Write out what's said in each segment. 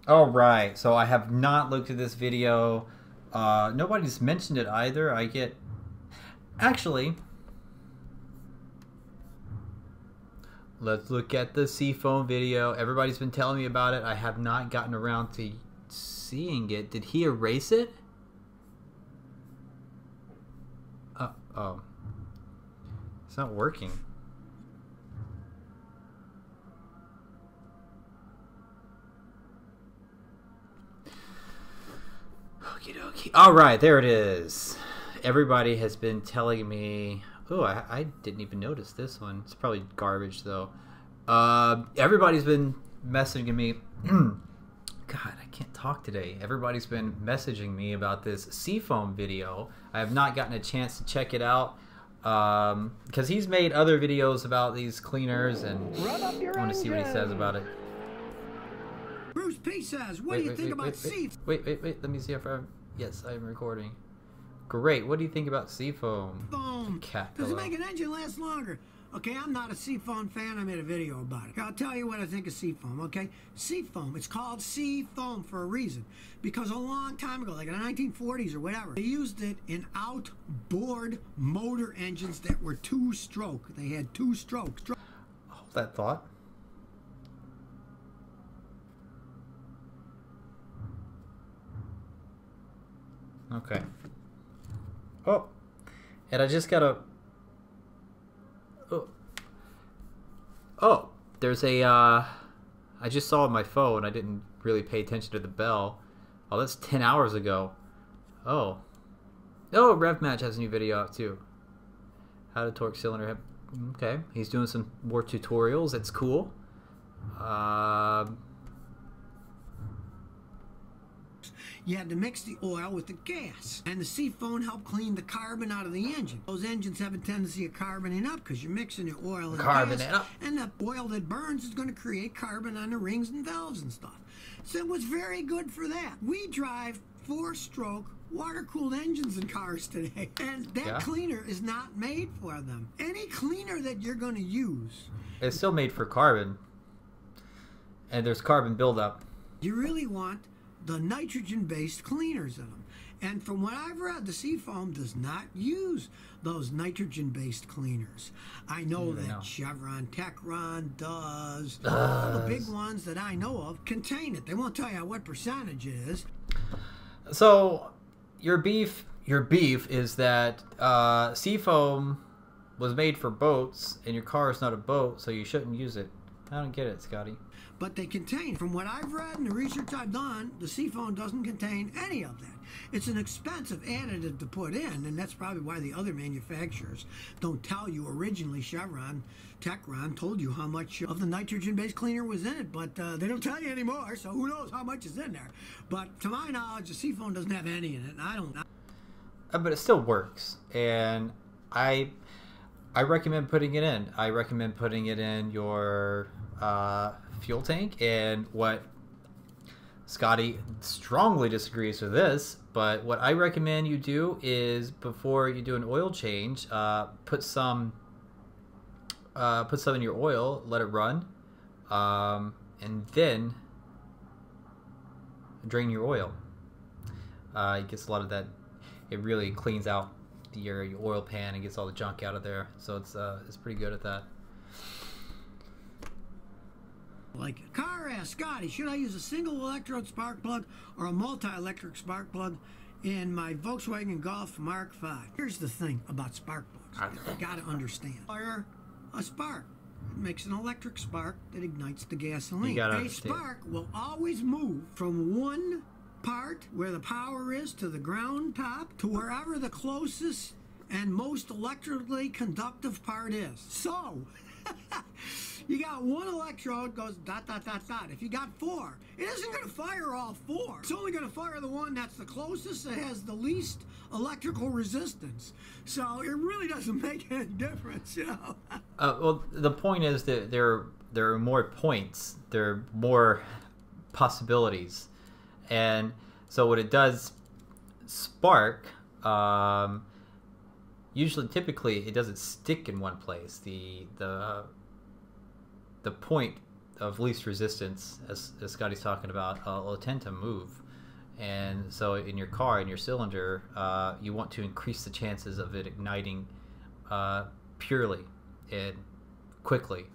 All right, so I have not looked at this video. Nobody's mentioned it either. Actually, let's look at the Seafoam video. Everybody's been telling me about it. I have not gotten around to seeing it. Did he erase it? Oh. It's not working. Okie dokie. Alright, there it is. Everybody has been telling me... Oh, I didn't even notice this one. It's probably garbage, though. Everybody's been messaging me... God, I can't talk today. Everybody's been messaging me about this Seafoam video. I have not gotten a chance to check it out. Because he's made other videos about these cleaners, and I want to see what he says about it. Bruce P says, what do you think about Seafoam? Wait, let me see if I'm... Yes, I'm recording. Great, what do you think about Seafoam? Foam. Does it make an engine last longer? Okay, I'm not a Seafoam fan. I made a video about it. I'll tell you what I think of Seafoam, okay? Seafoam, it's called Seafoam for a reason. Because a long time ago, like in the 1940s or whatever, they used it in outboard motor engines that were two-stroke. They had two strokes. Hold that thought. Okay. Oh, and I just got a... Oh, there's a... I just saw on my phone. I didn't really pay attention to the bell. Oh, that's 10 hours ago. Oh. Oh, Rev Match has a new video out too. How to torque cylinder head. Okay, he's doing some more tutorials. That's cool. You had to mix the oil with the gas, and the Seafoam helped clean the carbon out of the engine. Those engines have a tendency of carboning up because you're mixing the oil and gas, and the oil that burns is going to create carbon on the rings and valves and stuff. So it was very good for that. We drive 4-stroke water-cooled engines in cars today, and that cleaner is not made for them. Any cleaner that you're going to use, it's still made for carbon, and there's carbon buildup. You really want the nitrogen-based cleaners in them. And from what I've read, the Seafoam does not use those nitrogen-based cleaners. I know that Chevron, Techron does. All the big ones that I know of contain it. They won't tell you what percentage it is. So your beef is that Seafoam was made for boats, and your car is not a boat, so you shouldn't use it. I don't get it, Scotty. But they contain, from what I've read and the research I've done, the Seafoam doesn't contain any of that. It's an expensive additive to put in, and that's probably why the other manufacturers don't tell you. Originally, Chevron, Techron told you how much of the nitrogen-based cleaner was in it, but they don't tell you anymore, so who knows how much is in there. But to my knowledge, the Seafoam doesn't have any in it, and I don't know. But it still works, and I recommend putting it in. I recommend putting it in your fuel tank. And what Scotty strongly disagrees with this, but what I recommend you do is before you do an oil change, put some in your oil, let it run, and then drain your oil. It gets a lot of that. It really cleans out your oil pan and gets all the junk out of there. So it's pretty good at that. Like a car asked Scotty, should I use a single electrode spark plug or a multi-electric spark plug in my Volkswagen Golf Mark V? Here's the thing about spark plugs. You gotta understand. Fire a spark. It makes an electric spark that ignites the gasoline. A spark will always move from one part where the power is to the ground top to wherever the closest and most electrically conductive part is. So you got one electrode goes dot dot dot dot. If you got 4, it isn't going to fire all 4. It's only going to fire the one that's the closest that has the least electrical resistance. So it really doesn't make any difference, you know. Well, the point is that there are more points. There are more possibilities. And so what it does spark, typically it doesn't stick in one place. The point of least resistance, as Scotty's talking about, will tend to move. And so in your car, in your cylinder, you want to increase the chances of it igniting purely and quickly.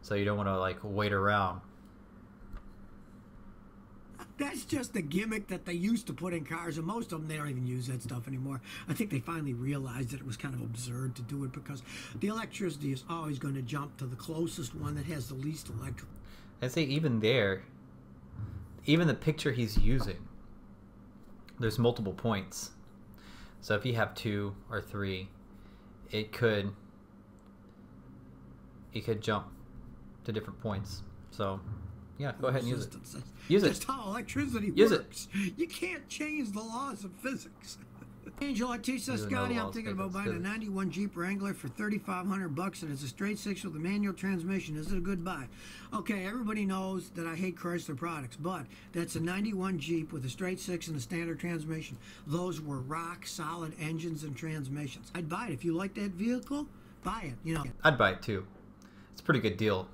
So you don't want to like wait around. That's just a gimmick that they used to put in cars, and most of them, they don't even use that stuff anymore. I think they finally realized that it was kind of absurd to do it, because the electricity is always going to jump to the closest one that has the least electric. I'd say even there, even the picture he's using, there's multiple points. So if you have 2 or 3, it could jump to different points. So yeah, go ahead and use it. Use it. That's how electricity use works. You can't change the laws of physics. Angel, I teach this, Scotty. I'm thinking about buying a 91 Jeep Wrangler for $3,500, and it's a straight 6 with a manual transmission. Is it a good buy? Okay, everybody knows that I hate Chrysler products, but that's a 91 Jeep with a straight 6 and a standard transmission. Those were rock solid engines and transmissions. I'd buy it. If you like that vehicle, buy it. You know, I'd buy it too. It's a pretty good deal.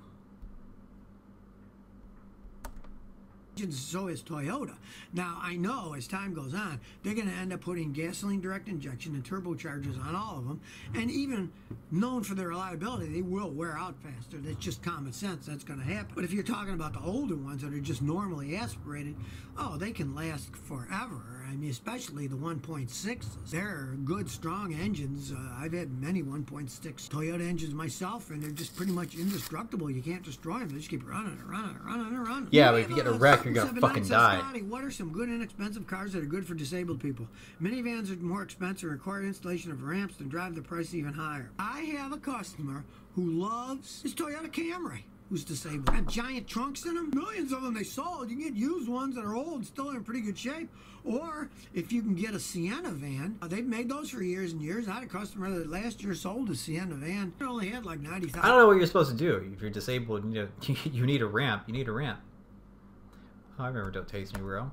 So is Toyota. Now, I know as time goes on, they're going to end up putting gasoline direct injection and turbochargers on all of them, and even known for their reliability, they will wear out faster. That's just common sense. That's going to happen. But if you're talking about the older ones that are just normally aspirated, oh, they can last forever. I mean, especially the 1.6s. They're good, strong engines. I've had many 1.6 Toyota engines myself, and they're just pretty much indestructible. You can't destroy them. They just keep running and running and running and running. Yeah, but if you get a wreck, you're going to fucking die. Scotty, what are some good inexpensive cars that are good for disabled people? Minivans are more expensive, require installation of ramps, and drive the price even higher. I have a customer who loves his Toyota Camry, who's disabled. Got giant trunks in them. Millions of them they sold. You can get used ones that are old, still in pretty good shape. Or if you can get a Sienna van, they've made those for years and years. I had a customer that last year sold a Sienna van. It only had like 90,000. I don't know what you're supposed to do if you're disabled. You need a ramp. You need a ramp. Oh, I remember Don't Taste Me Bro.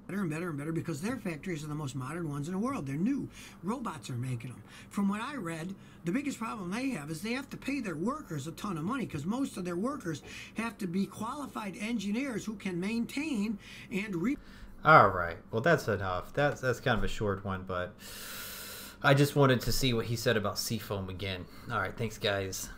Better and better and better, because their factories are the most modern ones in the world. They're new. Robots are making them. From what I read, the biggest problem they have is they have to pay their workers a ton of money, because most of their workers have to be qualified engineers who can maintain and All right. Well, that's enough. That's kind of a short one, but I just wanted to see what he said about Seafoam again. All right. Thanks, guys.